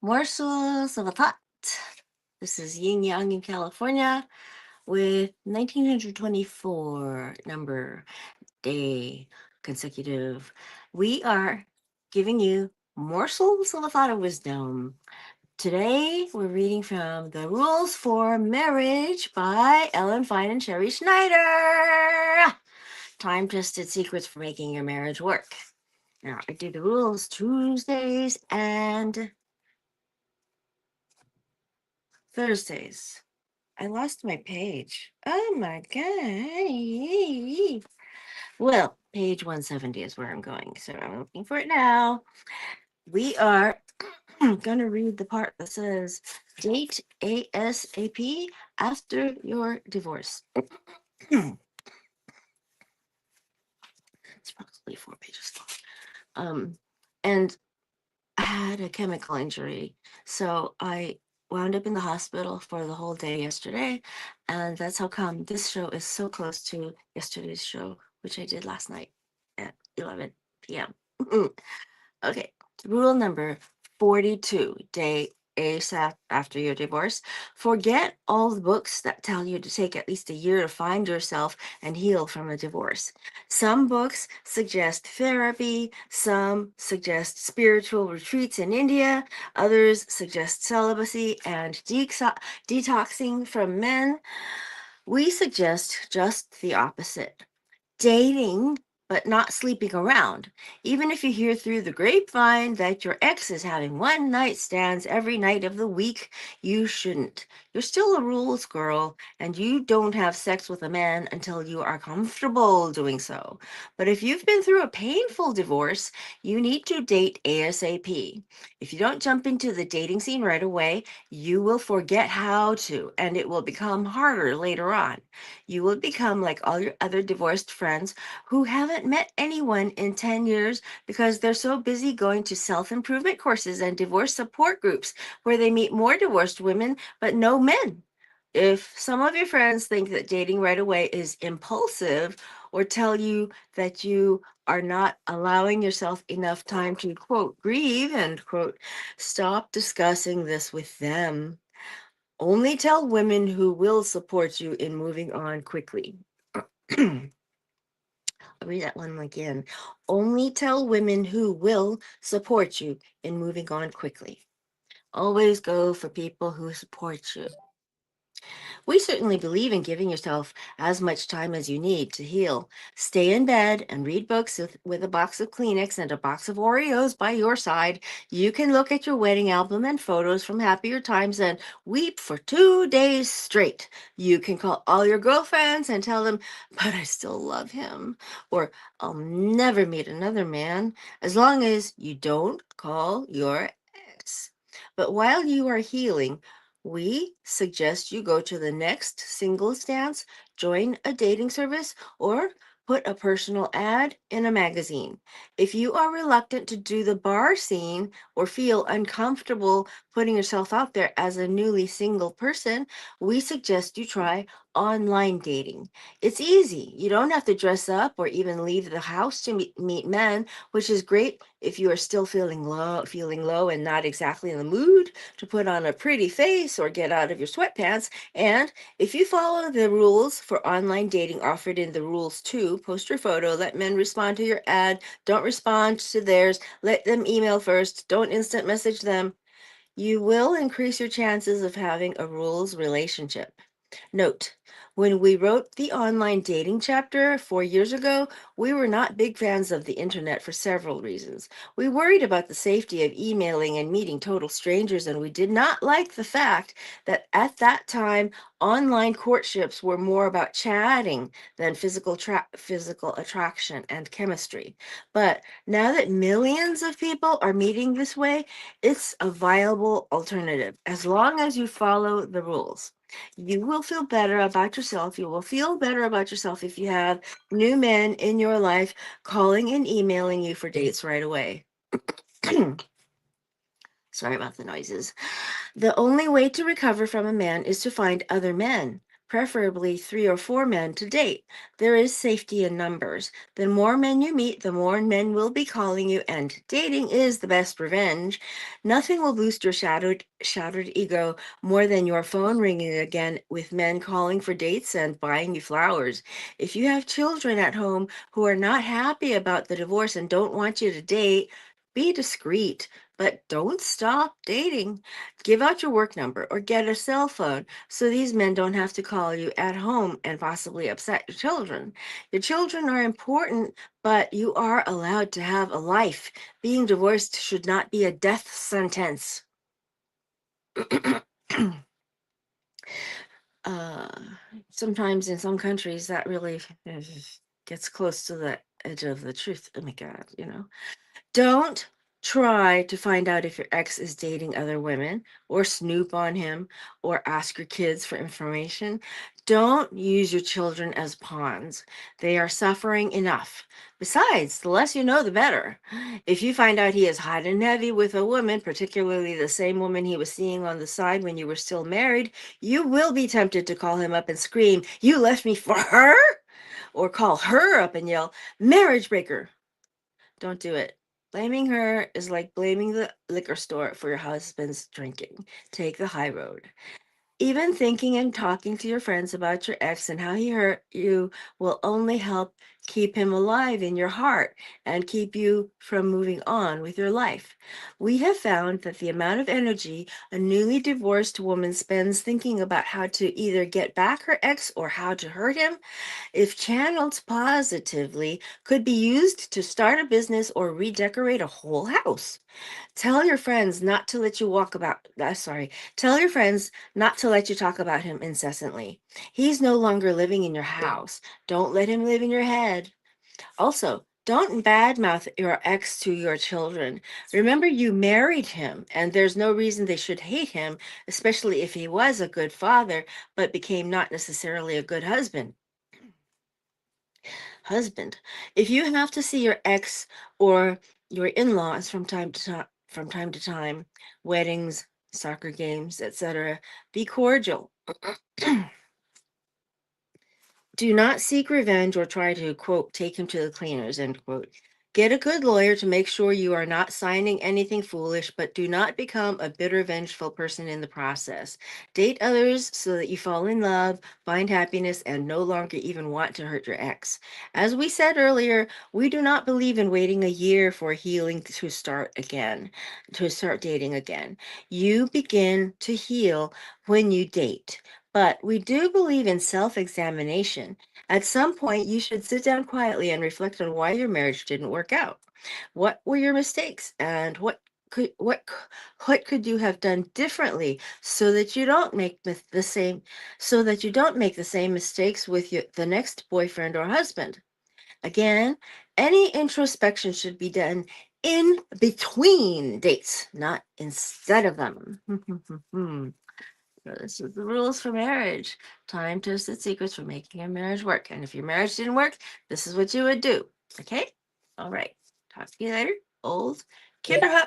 Morsels of a Thought. This is Yin Yang in California with 1924 number day consecutive. We are giving you morsels of a thought of wisdom. Today we're reading from The Rules for Marriage by Fein and Sherrie Schneider. Time-tested secrets for making your marriage work. Now, I do the rules Tuesdays and Thursdays. I lost my page. Oh my god. Well, page 170 is where I'm going, so I'm looking for it now. We are going to read the part that says date ASAP after your divorce. It's approximately 4 pages long. And I had a chemical injury, so I wound up in the hospital for the whole day yesterday, and that's how come this show is so close to yesterday's show, which I did last night at 11 p.m. Okay, rule number 42, day ASAP after your divorce. Forget all the books that tell you to take at least a year to find yourself and heal from a divorce. Some books suggest therapy, some suggest spiritual retreats in India, others suggest celibacy and detoxing from men. We suggest just the opposite. Dating, but not sleeping around. Even if you hear through the grapevine that your ex is having one night stands every night of the week, you shouldn't. You're still a rules girl, and you don't have sex with a man until you are comfortable doing so. But if you've been through a painful divorce, you need to date ASAP. If you don't jump into the dating scene right away, you will forget how to, and it will become harder later on. You will become like all your other divorced friends who haven't met anyone in 10 years because they're so busy going to self-improvement courses and divorce support groups where they meet more divorced women but no men. If some of your friends think that dating right away is impulsive or tell you that you are not allowing yourself enough time to, quote, grieve, and, quote, stop discussing this with them. Only tell women who will support you in moving on quickly. I'll read that one again. Only tell women who will support you in moving on quickly. Always go for people who support you. We certainly believe in giving yourself as much time as you need to heal. Stay in bed and read books with a box of Kleenex and a box of Oreos by your side. You can look at your wedding album and photos from happier times and weep for 2 days straight. You can call all your girlfriends and tell them, but I still love him, or I'll never meet another man, as long as you don't call your ex. But while you are healing, we suggest you go to the next singles dance, join a dating service, or put a personal ad in a magazine. If you are reluctant to do the bar scene or feel uncomfortable putting yourself out there as a newly single person, we suggest you try online dating. It's easy. You don't have to dress up or even leave the house to meet men, which is great if you are still feeling low and not exactly in the mood to put on a pretty face or get out of your sweatpants. And if you follow the rules for online dating offered in the rules too, post your photo, let men respond to your ad, don't respond to theirs, let them email first, don't instant message them, you will increase your chances of having a rules relationship. Note, when we wrote the online dating chapter 4 years ago, we were not big fans of the internet for several reasons. We worried about the safety of emailing and meeting total strangers, and we did not like the fact that at that time, online courtships were more about chatting than physical attraction and chemistry. But now that millions of people are meeting this way, it's a viable alternative as long as you follow the rules. You will feel better about yourself. You will feel better about yourself if you have new men in your life calling and emailing you for dates right away. Sorry about the noises. The only way to recover from a man is to find other men. preferably 3 or 4 men to date. There is safety in numbers. The more men you meet, the more men will be calling you, and dating is the best revenge. Nothing will boost your shattered ego more than your phone ringing again with men calling for dates and buying you flowers. If you have children at home who are not happy about the divorce and don't want you to date, be discreet, but don't stop dating. Give out your work number or get a cell phone so these men don't have to call you at home and possibly upset your children. Your children are important, but you are allowed to have a life. Being divorced should not be a death sentence. uh, Sometimes in some countries that really gets close to the edge of the truth. Oh my God, you know. Don't try to find out if your ex is dating other women or snoop on him or ask your kids for information. Don't use your children as pawns. They are suffering enough. Besides, the less you know, the better. If you find out he is hot and heavy with a woman, particularly the same woman he was seeing on the side when you were still married, you will be tempted to call him up and scream, "You left me for her?" Or call her up and yell, "Marriage breaker." Don't do it. Blaming her is like blaming the liquor store for your husband's drinking. Take the high road. Even thinking and talking to your friends about your ex and how he hurt you will only help keep him alive in your heart and keep you from moving on with your life. We have found that the amount of energy a newly divorced woman spends thinking about how to either get back her ex or how to hurt him, if channeled positively, could be used to start a business or redecorate a whole house. Tell your friends not to let you tell your friends not to let you talk about him incessantly. He's no longer living in your house. Don't let him live in your head. Also, don't badmouth your ex to your children. Remember, you married him, and there's no reason they should hate him, especially if he was a good father, but became not necessarily a good husband. If you have to see your ex or your in-laws from time to time, weddings, soccer games, etc., be cordial. Do not seek revenge or try to, quote, take him to the cleaners, end quote. Get a good lawyer to make sure you are not signing anything foolish, but do not become a bitter, vengeful person in the process. Date others so that you fall in love, find happiness, and no longer even want to hurt your ex. As we said earlier, we do not believe in waiting a year for healing to start dating again. You begin to heal when you date. But we do believe in self examination. At some point, you should sit down quietly and reflect on why your marriage didn't work out. What were your mistakes, and what could you have done differently so that you don't make the same mistakes with the next boyfriend or husband? Again, any introspection should be done in between dates, not instead of them. So this is the rules for marriage. Time tested secrets for making a marriage work. And if your marriage didn't work, this is what you would do. Okay? All right. Talk to you later. Old Kinderhook.